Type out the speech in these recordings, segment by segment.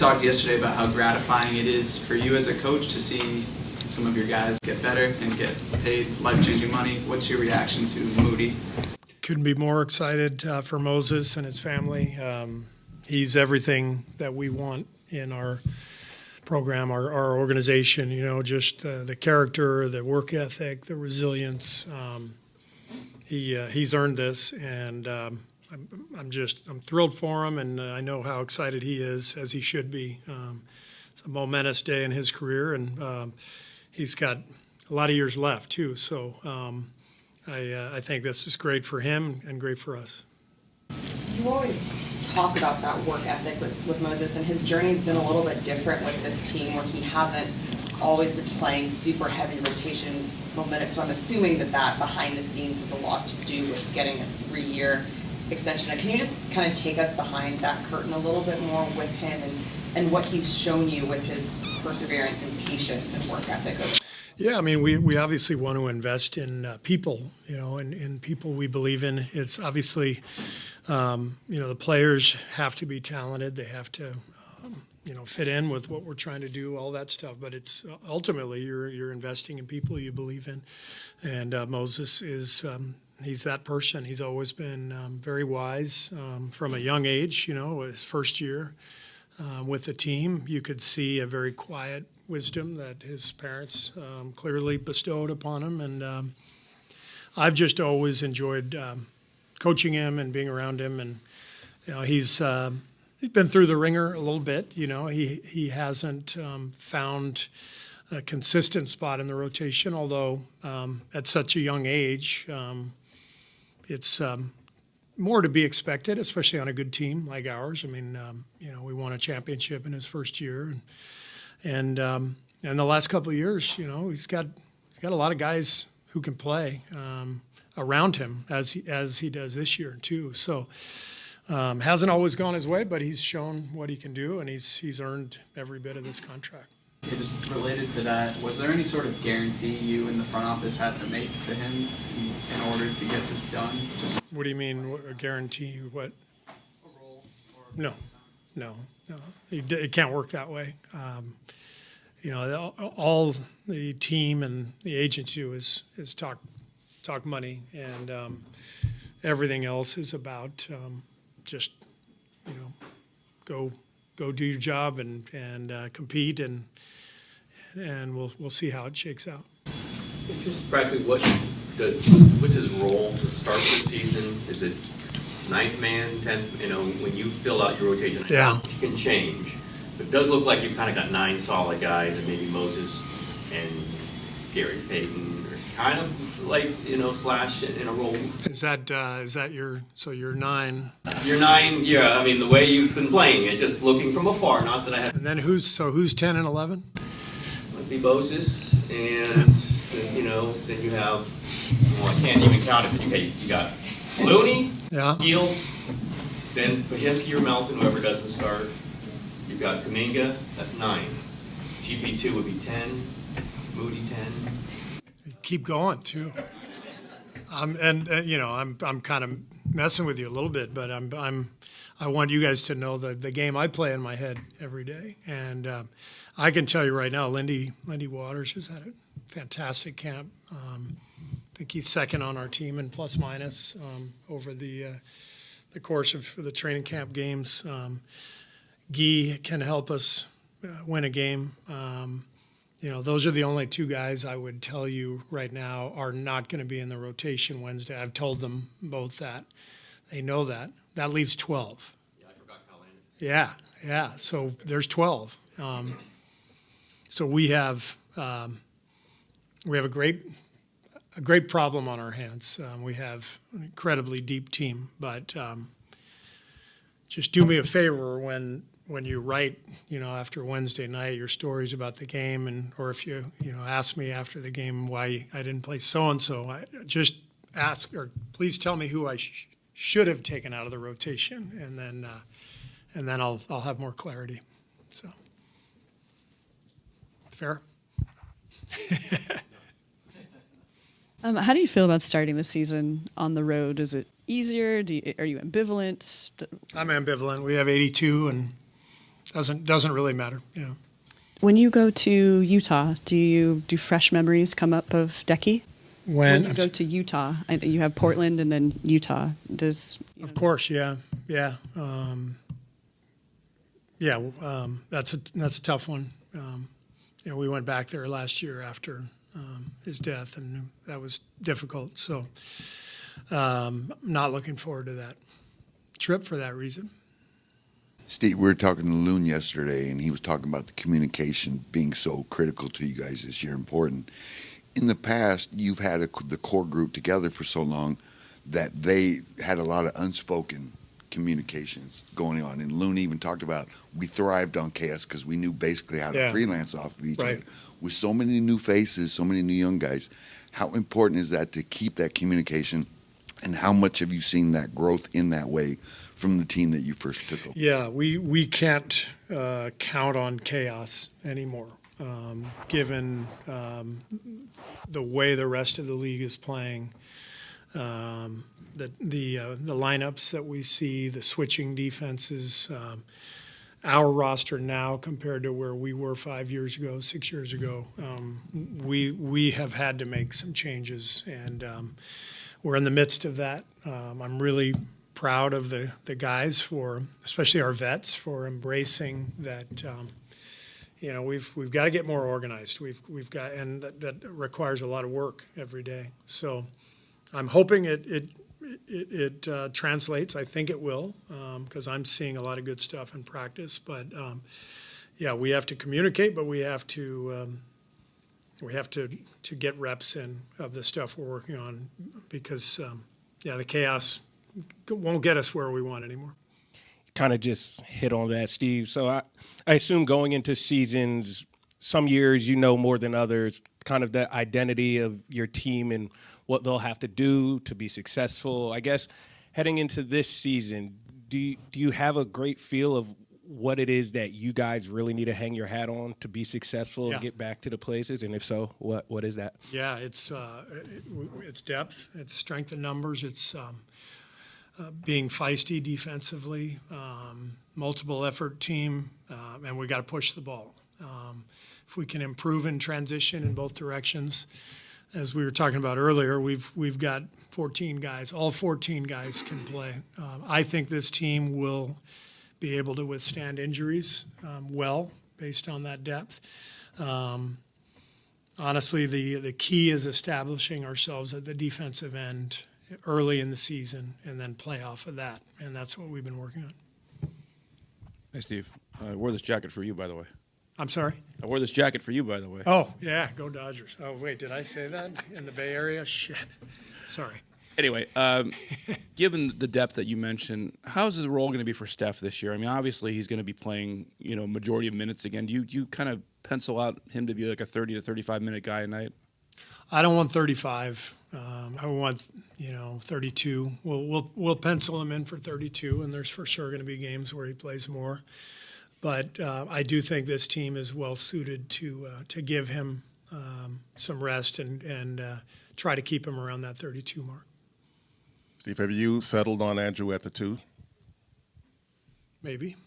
Talked yesterday about how gratifying it is for you as a coach to see some of your guys get better and get paid life-changing money. What's your reaction to Moody? Couldn't be more excited for Moses and his family. He's everything that we want in our program, our organization, you know, just the character, the work ethic, the resilience. He's earned this, and I'm thrilled for him, and I know how excited he is, as he should be. It's a momentous day in his career, and he's got a lot of years left too. So I think this is great for him and great for us. You always talk about that work ethic with Moses, and his journey's been a little bit different with this team, where he hasn't always been playing super heavy rotation momentous. So I'm assuming that behind the scenes has a lot to do with getting a 3-year extension. And can you just kind of take us behind that curtain a little bit more with him and what he's shown you with his perseverance and patience and work ethic? Yeah, I mean, we obviously want to invest in people, you know, in people we believe in. It's obviously, you know, the players have to be talented. They have to, you know, fit in with what we're trying to do, all that stuff. But it's ultimately you're investing in people you believe in. And Moses is, he's that person. He's always been very wise from a young age, you know, his first year with the team. You could see a very quiet wisdom that his parents clearly bestowed upon him, and I've just always enjoyed coaching him and being around him. And you know, he's been through the ringer a little bit. You know, he hasn't found a consistent spot in the rotation, although at such a young age, it's more to be expected, especially on a good team like ours. I mean, you know, we won a championship in his first year, and the last couple of years, you know, he's got a lot of guys who can play around him as he does this year too. So hasn't always gone his way, but he's shown what he can do, and he's earned every bit of this contract. Yeah, just related to that, was there any sort of guarantee you in the front office had to make to him in order to get this done? What do you mean, a guarantee? What? A role? No. It can't work that way. You know, all the team and the agents do is talk money, and everything else is about just, you know, go do your job and compete, and we'll see how it shakes out. Just practically, what's his role to start the season? Is it 9th man, 10th? You know, when you fill out your rotation, yeah, you can change. But it does look like you've kind of got 9 solid guys, and maybe Moses and Gary Payton are kind of like, you know, slash in a role. Is that your 9? Your 9, yeah. I mean, the way you've been playing it, just looking from afar. Not that I have. And then who's 10 and 11? Would be Moses, and you know, then you have. Well, I can't even count it, but you got Looney, yeah, Yield, then Pajemski or Melton, whoever doesn't start. You've got Kuminga, that's 9. GP2 would be 10. Moody 10. Keep going too. You know, I'm kind of messing with you a little bit, but I want you guys to know the game I play in my head every day, and I can tell you right now, Lindy Waters has had a fantastic camp. I think he's second on our team in plus minus over the course of the training camp games. Guy can help us win a game. You know, those are the only 2 guys I would tell you right now are not going to be in the rotation Wednesday. I've told them both that. They know that. That leaves 12. Yeah, I forgot Kyle Anderson. Yeah. So there's 12. So we have a great problem on our hands. We have an incredibly deep team, but just do me a favor when you write, you know, after Wednesday night, your stories about the game, or if you ask me after the game why I didn't play so-and-so, I just ask, or please tell me who I should have taken out of the rotation, and then I'll have more clarity. So, fair? How do you feel about starting the season on the road? Is it easier? Are you ambivalent? I'm ambivalent. We have 82, and Doesn't really matter. Yeah. When you go to Utah, do fresh memories come up of Decky? When you go to Utah, you have Portland and then Utah. Of course, yeah. That's a tough one. We went back there last year after his death, and that was difficult. So, not looking forward to that trip for that reason. Steve, we were talking to Loon yesterday, and he was talking about the communication being so critical to you guys this year, important. In the past, you've had the core group together for so long that they had a lot of unspoken communications going on. And Loon even talked about we thrived on chaos because we knew basically how to freelance off of each other. With so many new faces, so many new young guys, how important is that to keep that communication, and how much have you seen that growth in that way from the team that you first took over? Yeah, we can't count on chaos anymore, given the way the rest of the league is playing. The lineups that we see, the switching defenses, our roster now compared to where we were 5 years ago, 6 years ago, we have had to make some changes, and we're in the midst of that. I'm really proud of the guys especially our vets, for embracing that. We've got to get more organized. We've got, and that requires a lot of work every day. So I'm hoping it translates. I think it will, because I'm seeing a lot of good stuff in practice. But we have to communicate, but we have to get reps in of the stuff we're working on, because the chaos won't get us where we want anymore. Kind of just hit on that, Steve. So I assume going into seasons, some years more than others, kind of the identity of your team and what they'll have to do to be successful. I guess heading into this season, do you have a great feel of what it is that you guys really need to hang your hat on to be successful and get back to the places? And if so, what is that? Yeah, it's depth, it's strength in numbers, it's being feisty defensively, multiple effort team, and we got to push the ball. If we can improve in transition in both directions, as we were talking about earlier, we've got 14 guys. All 14 guys can play. I think this team will be able to withstand injuries well based on that depth. Honestly, the key is establishing ourselves at the defensive end early in the season and then play off of that, and that's what we've been working on. Hey, Steve. I wore this jacket for you, by the way. I'm sorry? I wore this jacket for you, by the way. Oh, yeah, go Dodgers. Oh, wait, did I say that in the Bay Area? Shit. Sorry. Anyway, given the depth that you mentioned, how's the role going to be for Steph this year? I mean, obviously he's going to be playing, majority of minutes again. Do you kind of pencil out him to be like a 30 to 35-minute guy a night? I don't want 35. I want 32. We'll pencil him in for 32, and there's for sure going to be games where he plays more. But I do think this team is well suited to give him some rest and try to keep him around that 32 mark. Steve, have you settled on Andrew at the 2? Maybe.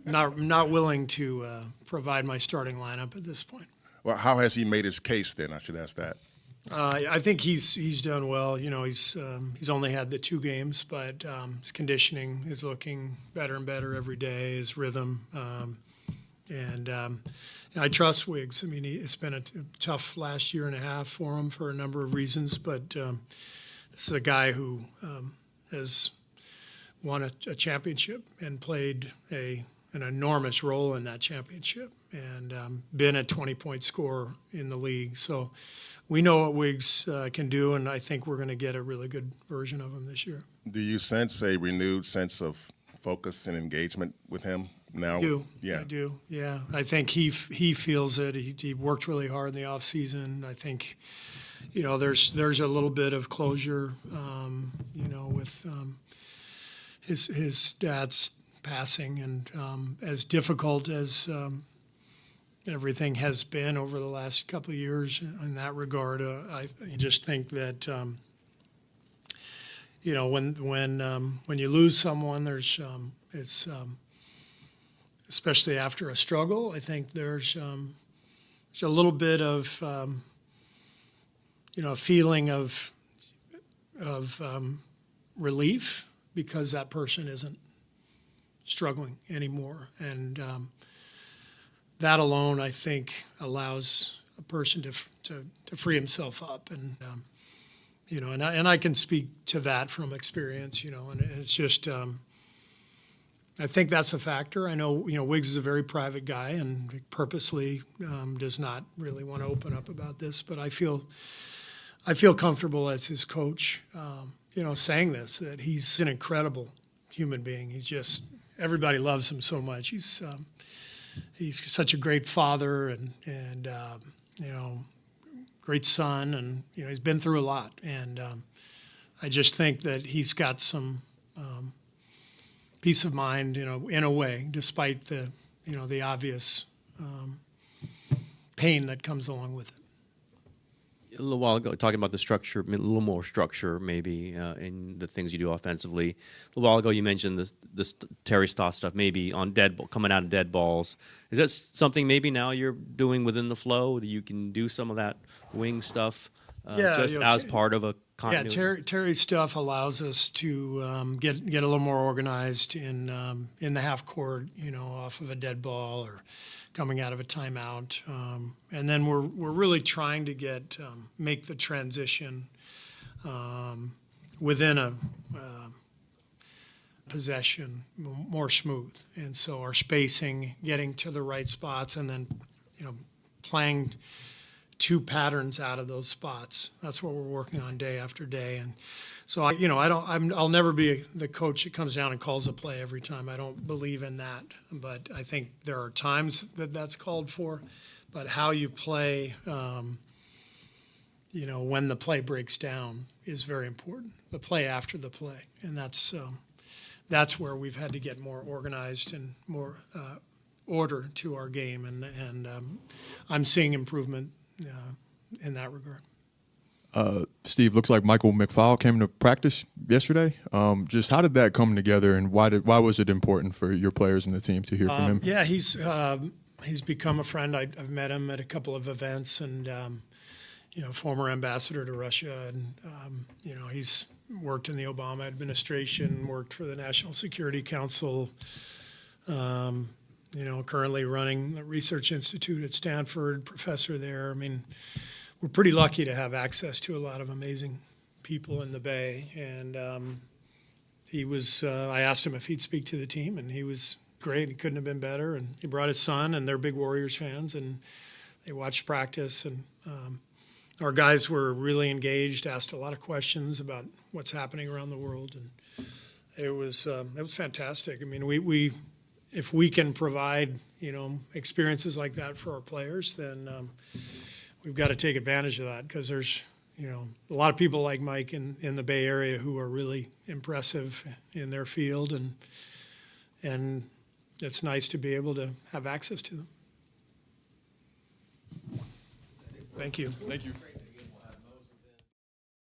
Not willing to provide my starting lineup at this point. Well, how has he made his case then? I should ask that. I think he's done well. He's only had the 2 games, but his conditioning is looking better and better every day. His rhythm, and I trust Wiggs. I mean, it's been a tough last year and a half for him for a number of reasons, but this is a guy who has won a championship and played an enormous role in that championship, and been a 20-point scorer in the league. So we know what Wiggs can do, and I think we're going to get a really good version of him this year. Do you sense a renewed sense of focus and engagement with him now? I do. Yeah. I do. Yeah. I think he feels it. He worked really hard in the off season. I think, there's a little bit of closure, with his dad's passing, and as difficult as everything has been over the last couple of years in that regard. I just think that when you lose someone, there's especially after a struggle, I think there's a little bit of a feeling of relief because that person isn't struggling anymore, and that alone, I think, allows a person to free himself up, and and I can speak to that from experience, and it's just. I think that's a factor. I know, Wiggs is a very private guy and purposely does not really want to open up about this, but I feel comfortable as his coach, saying this, that he's an incredible human being. He's just, everybody loves him so much. He's such a great father and great son, and, he's been through a lot. And I just think that he's got some peace of mind, in a way, despite the obvious pain that comes along with it. A little while ago, talking about the structure, a little more structure maybe in the things you do offensively. A little while ago, you mentioned this Terry Stotts stuff, maybe on coming out of dead balls. Is that something maybe now you're doing within the flow, that you can do some of that wing stuff as part of a continuity? Yeah, Terry's stuff allows us to get a little more organized in the half court, off of a dead ball or coming out of a timeout, and then we're really trying to make the transition within a possession more smooth, and so our spacing, getting to the right spots, and then playing two patterns out of those spots. That's what we're working on day after day. And so I'll never be the coach that comes down and calls a play every time. I don't believe in that. But I think there are times that's called for. But how you play, when the play breaks down is very important. The play after the play, and that's where we've had to get more organized and more order to our game. And I'm seeing improvement in that regard. Steve, looks like Michael McFaul came to practice yesterday. Just how did that come together, and why was it important for your players and the team to hear from him? Yeah, he's become a friend. I've met him at a couple of events, and former ambassador to Russia, and he's worked in the Obama administration, worked for the National Security Council. Currently running the Research Institute at Stanford, professor there. I mean, we're pretty lucky to have access to a lot of amazing people in the Bay. And I asked him if he'd speak to the team, and he was great. He couldn't have been better. And he brought his son, and they're big Warriors fans, and they watched practice. And our guys were really engaged, asked a lot of questions about what's happening around the world. And it was fantastic. I mean, if we can provide, experiences like that for our players, then we've got to take advantage of that, because there's, a lot of people like Mike in the Bay Area who are really impressive in their field, and it's nice to be able to have access to them. Thank you. Thank you.